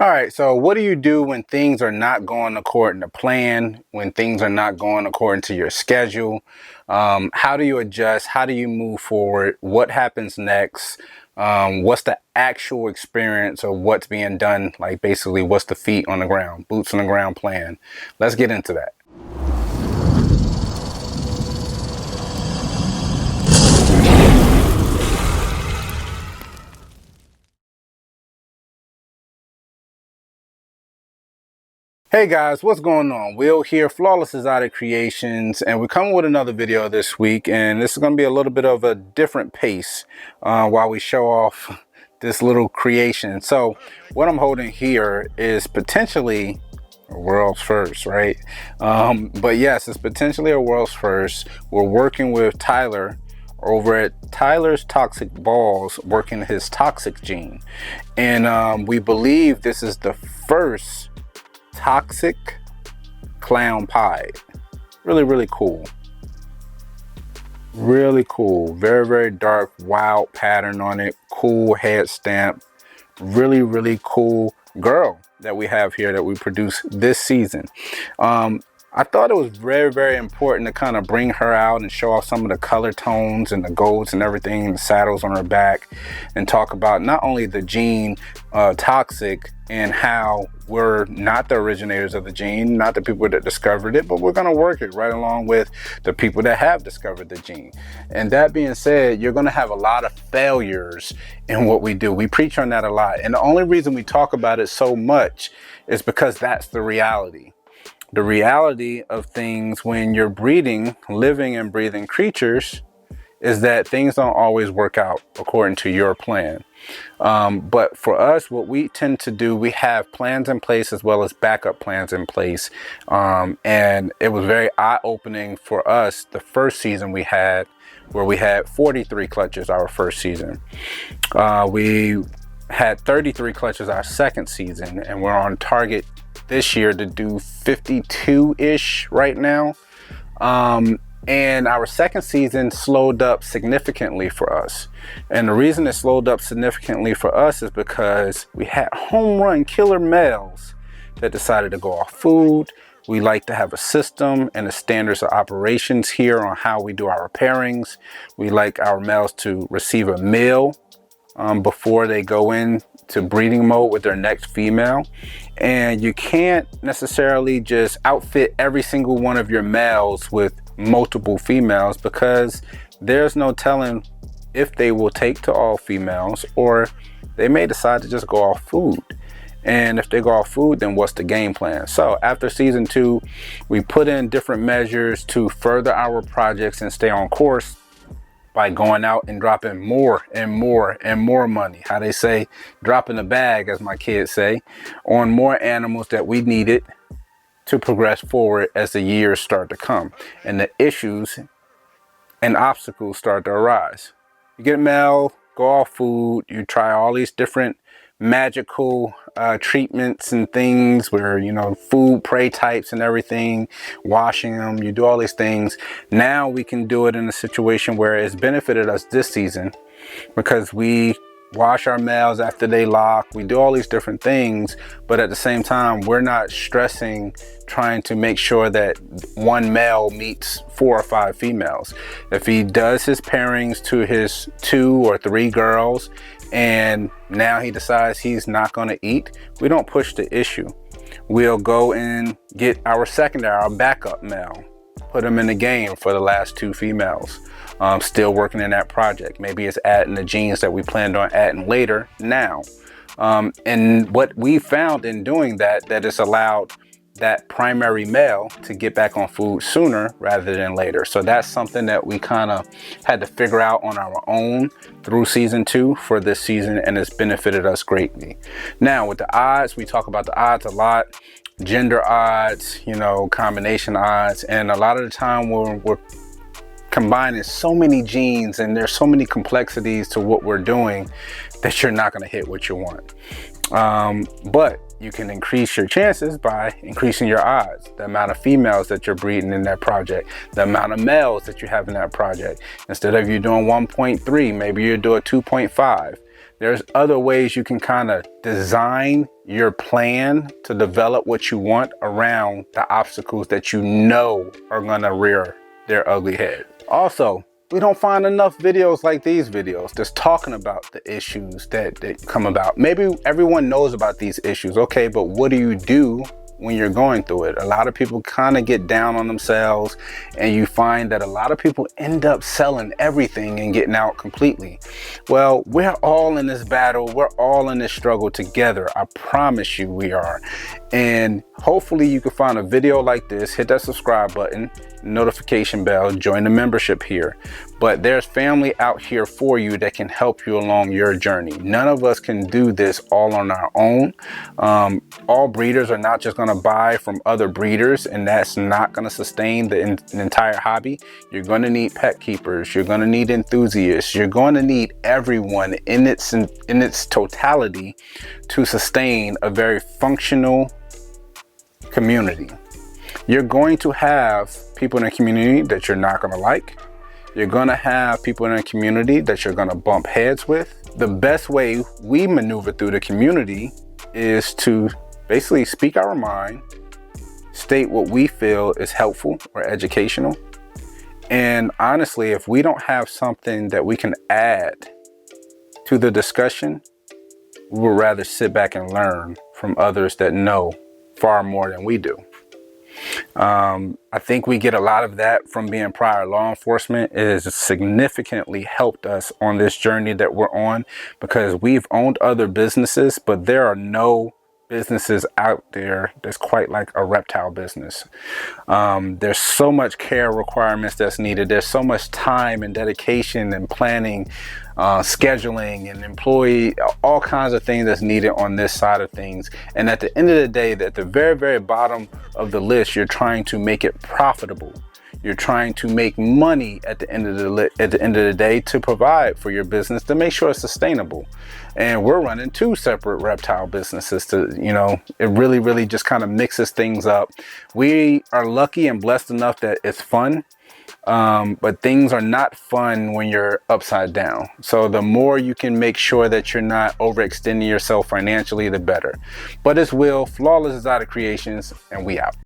All right, so what do you do when things are not going according to plan, when things are not going according to your schedule? How do you adjust? How do you move forward? What happens next? What's the actual experience of what's being done? Like basically, what's the feet on the ground, boots on the ground plan? Let's get into that. Hey guys, what's going on? Will here, Flawless Exotic Creations, and we're coming with another video this week, and this is going to be a little bit of a different pace while we show off this little creation. So what I'm holding here is potentially a world's first, right? But yes, it's potentially a world's first. We're working with Tyler over at Tyler's Toxic Balls, working his toxic gene, and we believe this is the first toxic clown pie. Really cool. Really cool. Very dark, wild pattern on it. Cool head stamp. Really cool girl that we have here that we produced this season. I thought it was very important to kind of bring her out and show off some of the color tones and the golds and everything, the saddles on her back, and talk about not only the gene toxic and how we're not the originators of the gene, not the people that discovered it, but we're going to work it right along with the people that have discovered the gene. And that being said, you're going to have a lot of failures in what we do. We preach on that a lot, and the only reason we talk about it so much is because that's the reality. The reality of things when you're breeding living and breathing creatures is that things don't always work out according to your plan. But for us, what we tend to do, we have plans in place as well as backup plans in place. And it was very eye-opening for us the first season we had, where we had 43 clutches our first season. We had 33 clutches our second season, and we're on target this year to do 52-ish right now. And our second season slowed up significantly for us. And the reason it slowed up significantly for us is because we had home run killer males that decided to go off food. We like to have a system and the standards of operations here on how we do our pairings. We like our males to receive a meal before they go in to breeding mode with their next female. And you can't necessarily just outfit every single one of your males with multiple females, because there's no telling if they will take to all females, or they may decide to just go off food. And if they go off food, then what's the game plan? So after season 2, we put in different measures to further our projects and stay on course by going out and dropping more and more money. How they say, dropping the bag, as my kids say, on more animals that we needed to progress forward as the years start to come and the issues and obstacles start to arise. You get a male, go off food, you try all these different magical treatments and things where, you know, food prey types and everything, washing them, you do all these things. Now we can do it in a situation where it's benefited us this season, because we wash our males after they lock, we do all these different things, but at the same time we're not stressing trying to make sure that one male meets 4 or 5 females. If he does his pairings to his 2 or 3 girls and now he decides he's not going to eat, we don't push the issue. We'll go and get our secondary, our backup male, put him in the game for the last 2 females. Still working in that project. Maybe it's adding the genes that we planned on adding later now. And what we found in doing that it's allowed that primary male to get back on food sooner rather than later. So that's something that we kind of had to figure out on our own through season 2 for this season, and it's benefited us greatly. Now with the odds, we talk about the odds a lot. Gender odds, you know, combination odds, and a lot of the time we're combining so many genes and there's so many complexities to what we're doing that you're not going to hit what you want. But you can increase your chances by increasing your odds, the amount of females that you're breeding in that project, the amount of males that you have in that project. Instead of you doing 1.3, maybe you do a 2.5. There's other ways you can kind of design your plan to develop what you want around the obstacles that you know are gonna rear their ugly head. Also, we don't find enough videos like these videos just talking about the issues that come about. Maybe everyone knows about these issues, okay, but what do you do when you're going through it? A lot of people kind of get down on themselves, and you find that a lot of people end up selling everything and getting out completely. Well, we're all in this battle. We're all in this struggle together. I promise you we are. And hopefully you can find a video like this, hit that subscribe button, notification bell, join the membership here. But there's family out here for you that can help you along your journey. None of us can do this all on our own. All breeders are not just going to buy from other breeders, and that's not going to sustain the entire hobby. You're going to need pet keepers. You're going to need enthusiasts. You're going to need everyone in its totality to sustain a very functional community. You're going to have people in a community that you're not going to like. You're going to have people in a community that you're going to bump heads with. The best way we maneuver through the community is to basically speak our mind, state what we feel is helpful or educational. And honestly, if we don't have something that we can add to the discussion, we would rather sit back and learn from others that know far more than we do. I think we get a lot of that from being prior law enforcement. It has significantly helped us on this journey that we're on, because we've owned other businesses, but there are no businesses out there that's quite like a reptile business. There's so much care requirements that's needed. There's so much time and dedication and planning, scheduling and employee, all kinds of things that's needed on this side of things. And at the end of the day, at the very, very bottom of the list, you're trying to make it profitable. You're trying to make money at the end of the day to provide for your business, to make sure it's sustainable. And we're running two separate reptile businesses to, you know, it really, really just kind of mixes things up. We are lucky and blessed enough that it's fun. But things are not fun when you're upside down. So the more you can make sure that you're not overextending yourself financially, the better. But it's Will, Flawless is Out of Creations, and we out.